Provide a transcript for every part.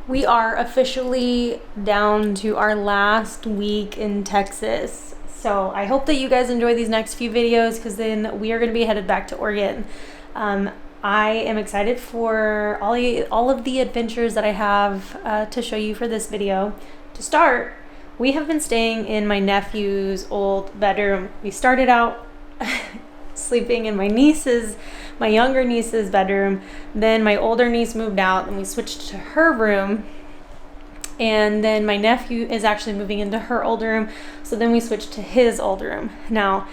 We are officially down to our last week in Texas. So I hope that you guys enjoy these next few videos, because then we are going to be headed back to Oregon. I am excited for all of the adventures that I have to show you for this video. To start, we have been staying in my nephew's old bedroom. We started out sleeping in my younger niece's bedroom. Then my older niece moved out and we switched to her room. And then my nephew is actually moving into her old room. So then we switched to his old room. Now,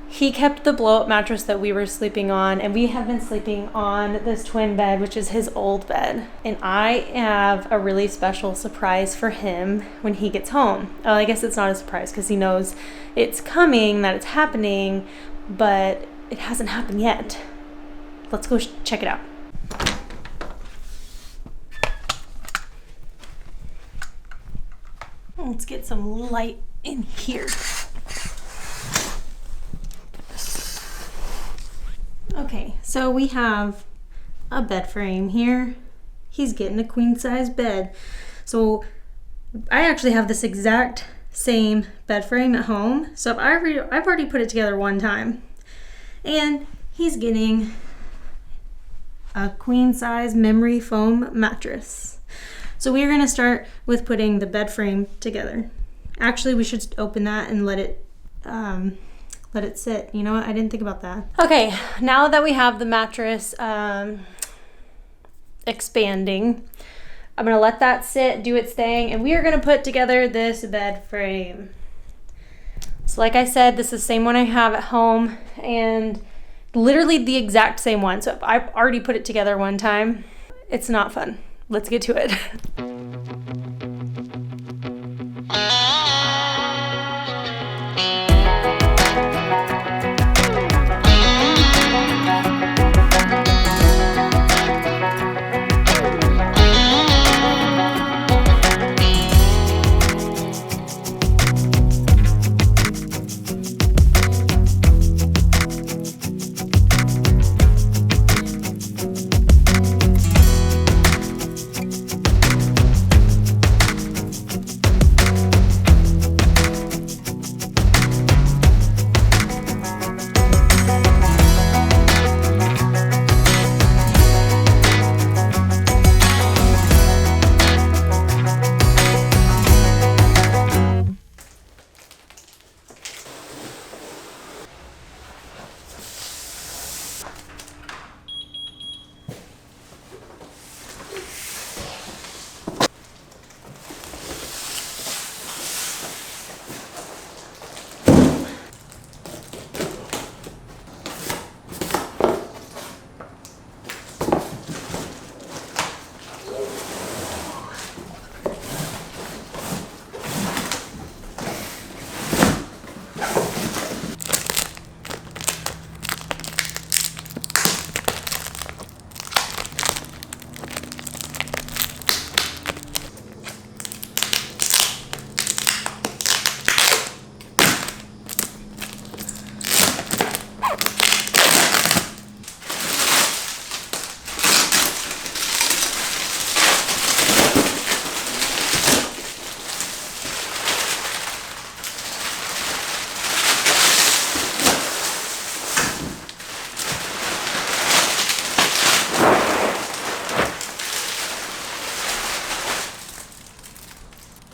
he kept the blow-up mattress that we were sleeping on, and we have been sleeping on this twin bed, which is his old bed. And I have a really special surprise for him when he gets home. Oh, I guess it's not a surprise because he knows it's coming, that it's happening, but it hasn't happened yet. Let's go check it out. Let's get some light in here. Okay, so we have a bed frame here. He's getting a queen size bed. So I actually have this exact same bed frame at home. So I've already put it together one time. And he's getting a queen size memory foam mattress. So we are going to start with putting the bed frame together. Actually, we should open that and let it sit. You know what? I didn't think about that. Okay, now that we have the mattress expanding, I'm going to let that sit, do its thing, and we are going to put together this bed frame. So like I said, this is the same one I have at home, and literally the exact same one. So I've already put it together one time. It's not fun. Let's get to it.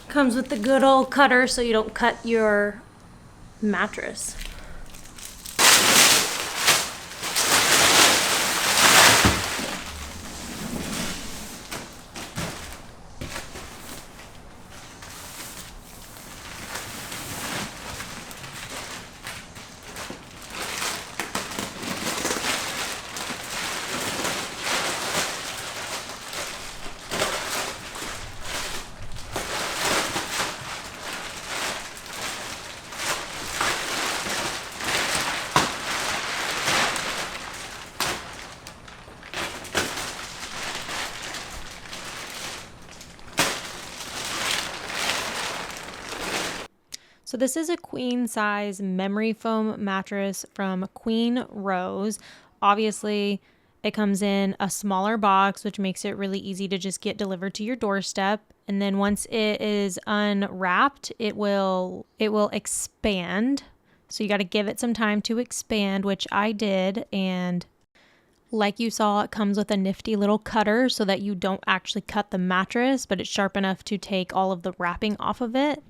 Comes with the good old cutter so you don't cut your mattress. So this is a queen size memory foam mattress from Queen Rose. Obviously, It comes in a smaller box, which makes it really easy to just get delivered to your doorstep. And then once it is unwrapped, it will expand. So you got to give it some time to expand, which I did. And like you saw, it comes with a nifty little cutter so that you don't actually cut the mattress, but it's sharp enough to take all of the wrapping off of it.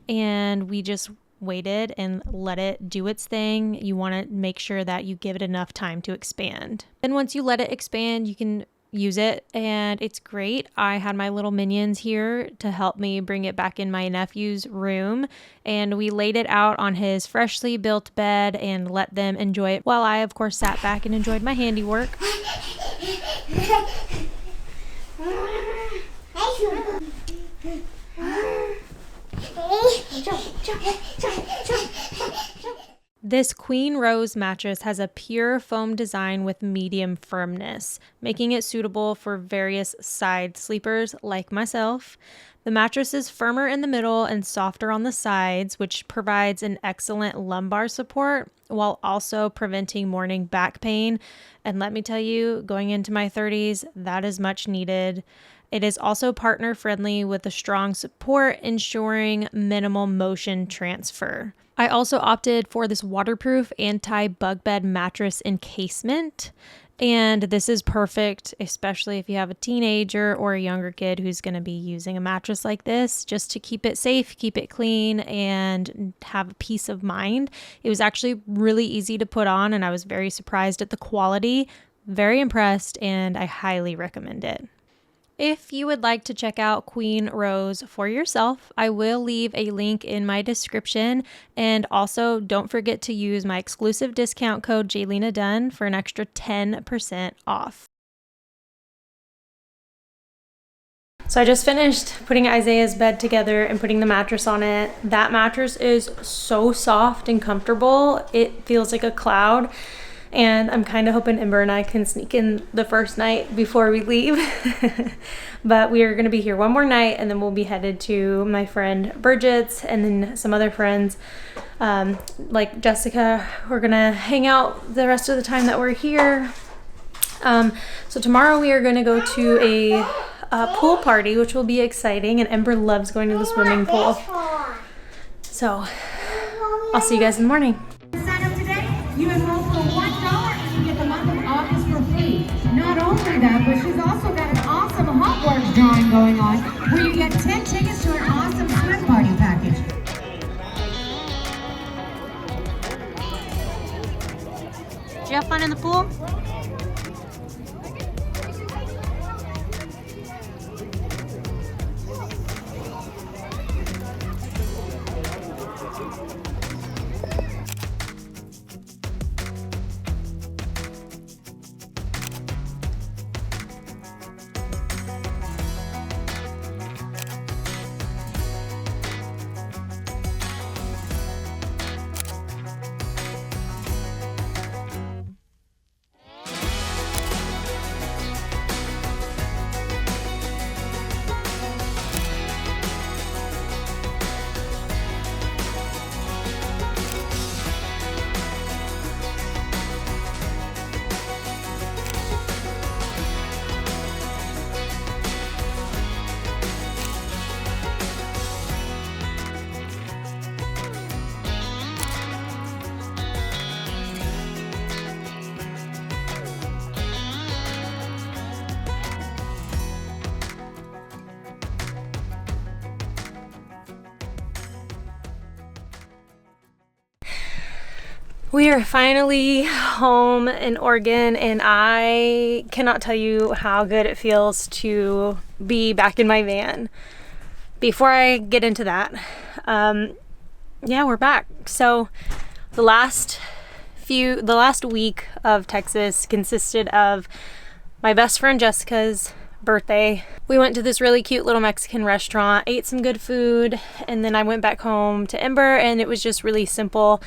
And we just waited and let it do its thing. You want to make sure that you give it enough time to expand. Then once you let it expand, you can use it, and it's great. I had my little minions here to help me bring it back in my nephew's room, and we laid it out on his freshly built bed and let them enjoy it while I, of course, sat back and enjoyed my handiwork. This Queen Rose mattress has a pure foam design with medium firmness, making it suitable for various side sleepers like myself. The mattress is firmer in the middle and softer on the sides, which provides an excellent lumbar support while also preventing morning back pain. And let me tell you, going into my 30s, that is much needed. It is also partner friendly with a strong support, ensuring minimal motion transfer. I also opted for this waterproof anti-bug bed mattress encasement, and this is perfect, especially if you have a teenager or a younger kid who's going to be using a mattress like this, just to keep it safe, keep it clean, and have peace of mind. It was actually really easy to put on, and I was very surprised at the quality, very impressed, and I highly recommend it. If you would like to check out Queen Rose for yourself, I will leave a link in my description. And also, don't forget to use my exclusive discount code jaylenadunn for an extra 10% off. So I just finished putting Isaiah's bed together and putting the mattress on it. That mattress is so soft and comfortable. It feels like a cloud. And I'm kind of hoping Ember and I can sneak in the first night before we leave. But we are going to be here one more night, and then we'll be headed to my friend Bridget's and then some other friends like Jessica. We're going to hang out the rest of the time that we're here. So tomorrow we are going to go to a pool party, which will be exciting. And Ember loves going to the swimming pool. So I'll see you guys in the morning. You enroll for $1 and you get the month of August for free. Not only that, but she's also got an awesome Hogwarts drawing going on where you get 10 tickets to an awesome swim party package. Did you have fun in the pool? We are finally home in Oregon, and I cannot tell you how good it feels to be back in my van. Before I get into that, yeah, we're back. So the last week of Texas consisted of my best friend Jessica's birthday. We went to this really cute little Mexican restaurant, ate some good food, and then I went back home to Ember, and it was just really simple.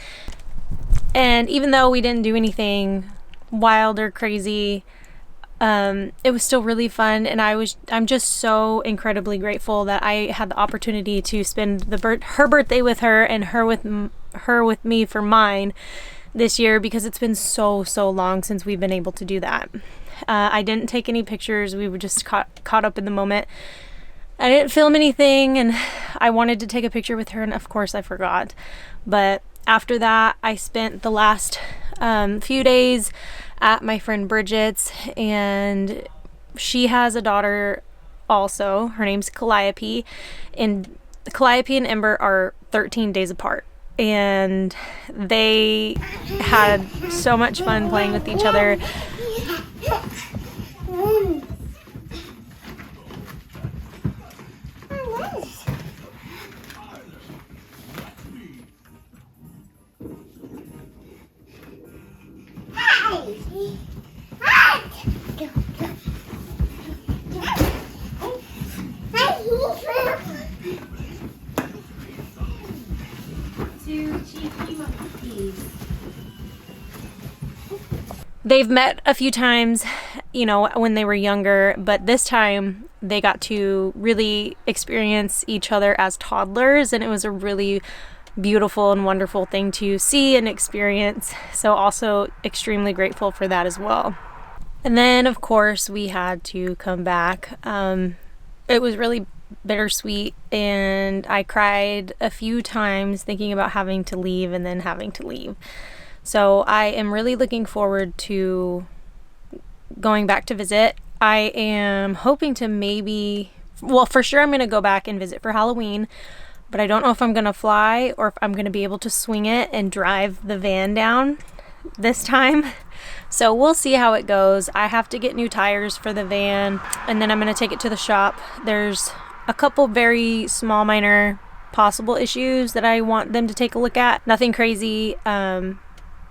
And even though we didn't do anything wild or crazy, it was still really fun. And I'm just so incredibly grateful that I had the opportunity to spend her birthday with her and her with me for mine this year, because it's been so long since we've been able to do that. I didn't take any pictures. We were just caught up in the moment. I didn't film anything, and I wanted to take a picture with her, and of course I forgot. But after that, I spent the last few days at my friend Bridget's, and she has a daughter also. Her name's Calliope, and Calliope and Ember are 13 days apart, and they had so much fun playing with each other. They've met a few times, you know, when they were younger, but this time they got to really experience each other as toddlers, and it was a really beautiful and wonderful thing to see and experience. So also extremely grateful for that as well. And then of course we had to come back. It was really bittersweet, and I cried a few times thinking about having to leave and then having to leave. So I am really looking forward to going back to visit. I am hoping to for sure I'm going to go back and visit for Halloween, but I don't know if I'm going to fly or if I'm going to be able to swing it and drive the van down this time. So we'll see how it goes. I have to get new tires for the van, and then I'm going to take it to the shop. There's a couple very small, minor possible issues that I want them to take a look at. Nothing crazy,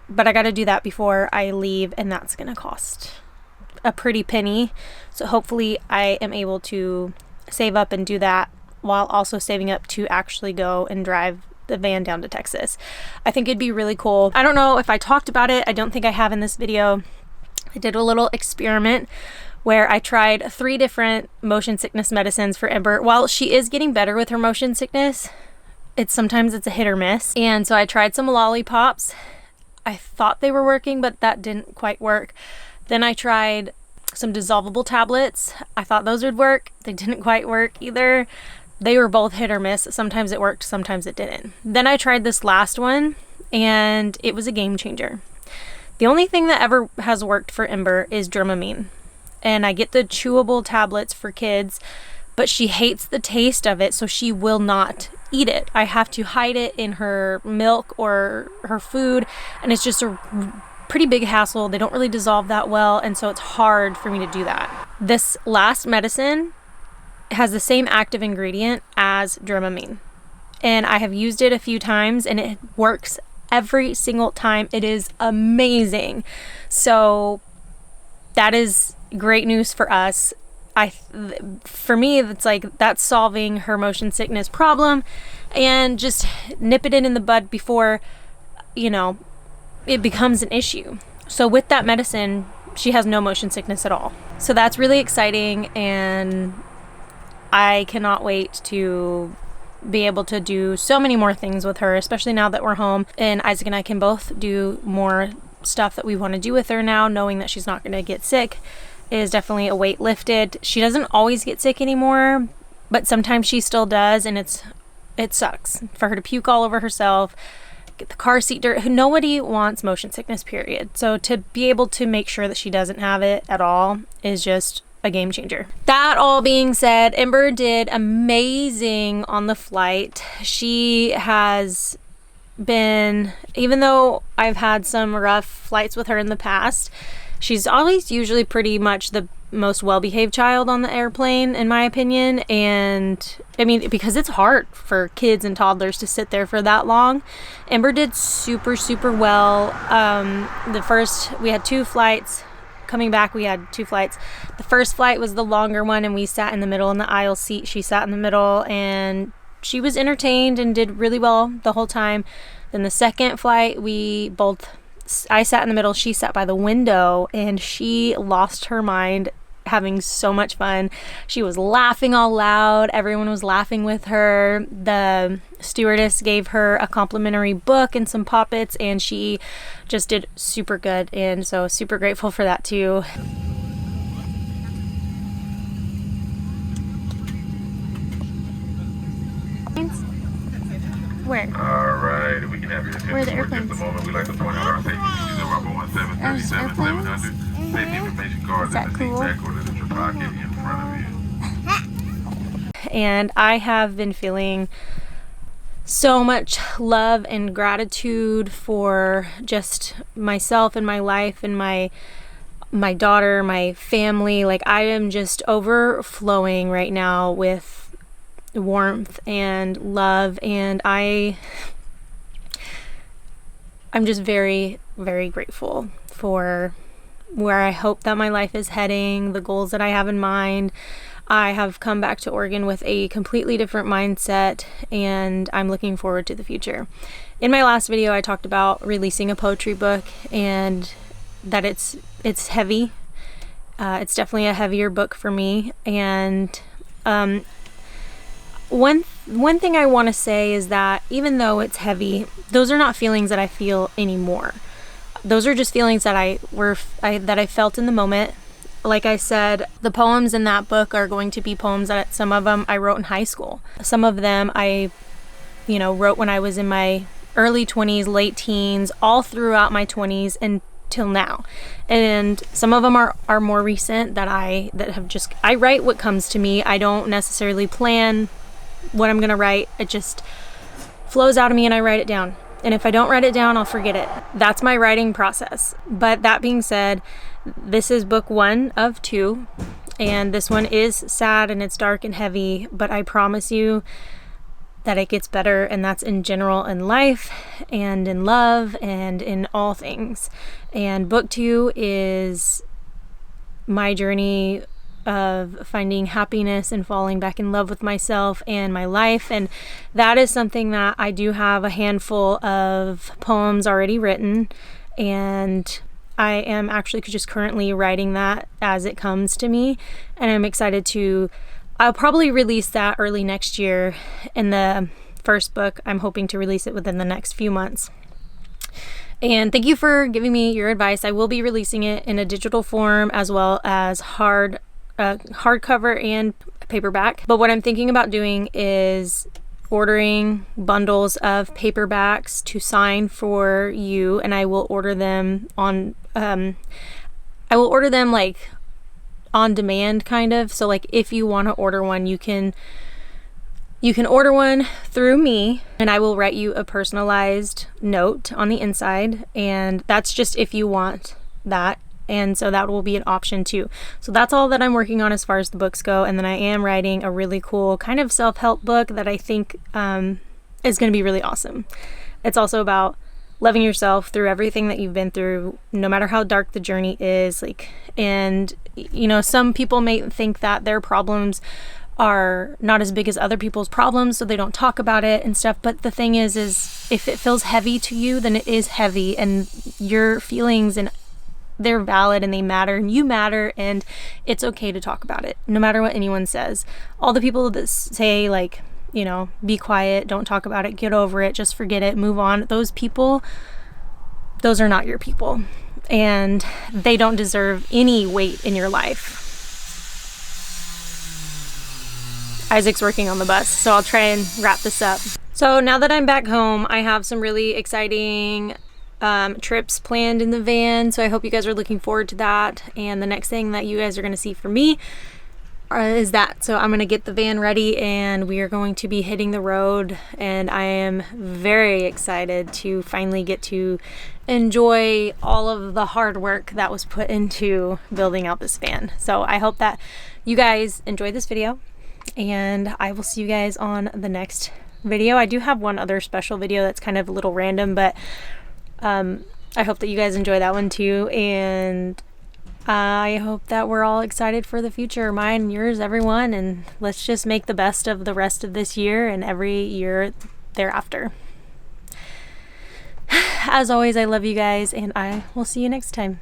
but I got to do that before I leave, and that's going to cost a pretty penny. So hopefully I am able to save up and do that while also saving up to actually go and drive the van down to Texas. I think it'd be really cool. I don't know if I talked about it. I don't think I have in this video. I did a little experiment where I tried 3 different motion sickness medicines for Ember. While she is getting better with her motion sickness, sometimes it's a hit or miss. And so I tried some lollipops. I thought they were working, but that didn't quite work. Then I tried some dissolvable tablets. I thought those would work. They didn't quite work either. They were both hit or miss. Sometimes it worked, sometimes it didn't. Then I tried this last one, and it was a game changer. The only thing that ever has worked for Ember is Dramamine. And I get the chewable tablets for kids, but she hates the taste of it, so she will not eat it. I have to hide it in her milk or her food, and it's just a pretty big hassle. They don't really dissolve that well, and so it's hard for me to do that. This last medicine has the same active ingredient as Dramamine, and I have used it a few times, and it works every single time. It is amazing. So that is great news for us. For me, it's like that's solving her motion sickness problem, and just nip it in the bud before, you know, it becomes an issue. So with that medicine, she has no motion sickness at all. So that's really exciting, and I cannot wait to be able to do so many more things with her, especially now that we're home and Isaac and I can both do more stuff that we want to do with her now, knowing that she's not going to get sick is definitely a weight lifted. She doesn't always get sick anymore, but sometimes she still does, and it sucks for her to puke all over herself, get the car seat dirt. Nobody wants motion sickness, period. So to be able to make sure that she doesn't have it at all is just a game changer. That all being said, Ember did amazing on the flight. She has been, even though I've had some rough flights with her in the past, she's always usually pretty much the most well-behaved child on the airplane, in my opinion. And I mean, because it's hard for kids and toddlers to sit there for that long. Ember did super, super well. We had 2 flights. Coming back, we had 2 flights. The first flight was the longer one, and we sat in the middle in the aisle seat. She sat in the middle, and she was entertained and did really well the whole time. Then the second flight, I sat in the middle, she sat by the window, and she lost her mind, having so much fun. She was laughing all loud. Everyone was laughing with her. The stewardess gave her a complimentary book and some poppets, and she just did super good, and so super grateful for that too. Where? Alright, we can have your Where are the attention for airplanes? just a moment. We'd like to point out our safety features of our 737 700. Safety information cards Is that in the cool? seat back or in your pocket in front of you. And I have been feeling so much love and gratitude for just myself and my life and my daughter, my family. Like, I am just overflowing right now with warmth and love, and I'm just very, very grateful for where I hope that my life is heading, the goals that I have in mind. I have come back to Oregon with a completely different mindset, and I'm looking forward to the future. In my last video, I talked about releasing a poetry book and that it's heavy. It's definitely a heavier book for me. And one thing I want to say is that even though it's heavy, those are not feelings that I feel anymore. Those are just feelings that I felt in the moment. Like I said, the poems in that book are going to be poems that some of them I wrote in high school. Some of them I, wrote when I was in my early 20s, late teens, all throughout my 20s until now. And some of them are more recent that I write what comes to me. I don't necessarily plan what I'm gonna write. It just flows out of me and I write it down. And if I don't write it down, I'll forget it. That's my writing process. But that being said, this is book 1 of 2, and this one is sad and it's dark and heavy, but I promise you that it gets better, and that's in general in life and in love and in all things. And book 2 is my journey of finding happiness and falling back in love with myself and my life, and that is something that I do have a handful of poems already written, and I am actually just currently writing that as it comes to me, and I'm excited I'll probably release that early next year. In the first book, I'm hoping to release it within the next few months. And thank you for giving me your advice. I will be releasing it in a digital form as well as hardcover and paperback. But what I'm thinking about doing is ordering bundles of paperbacks to sign for you, and I will order them like on demand, kind of. So like if you want to order one, you can order one through me, and I will write you a personalized note on the inside, and that's just if you want that. And so that will be an option too. So that's all that I'm working on as far as the books go. And then I am writing a really cool kind of self-help book that I think is going to be really awesome. It's also about loving yourself through everything that you've been through, no matter how dark the journey is. And some people may think that their problems are not as big as other people's problems, so they don't talk about it and stuff. But the thing is if it feels heavy to you, then it is heavy, and your feelings, and they're valid and they matter, and you matter, and it's okay to talk about it no matter what anyone says. All the people that say be quiet, don't talk about it, get over it, just forget it, move on, those are not your people, and they don't deserve any weight in your life. Isaac's working on the bus, so I'll try and wrap this up. So now that I'm back home, I have some really exciting trips planned in the van, so I hope you guys are looking forward to that. And the next thing that you guys are going to see from me is that. So I'm going to get the van ready, and we are going to be hitting the road, and I am very excited to finally get to enjoy all of the hard work that was put into building out this van. So I hope that you guys enjoyed this video, and I will see you guys on the next video. I do have one other special video that's kind of a little random, but I hope that you guys enjoy that one too, and I hope that we're all excited for the future, mine, yours, everyone, and let's just make the best of the rest of this year and every year thereafter. As always, I love you guys, and I will see you next time.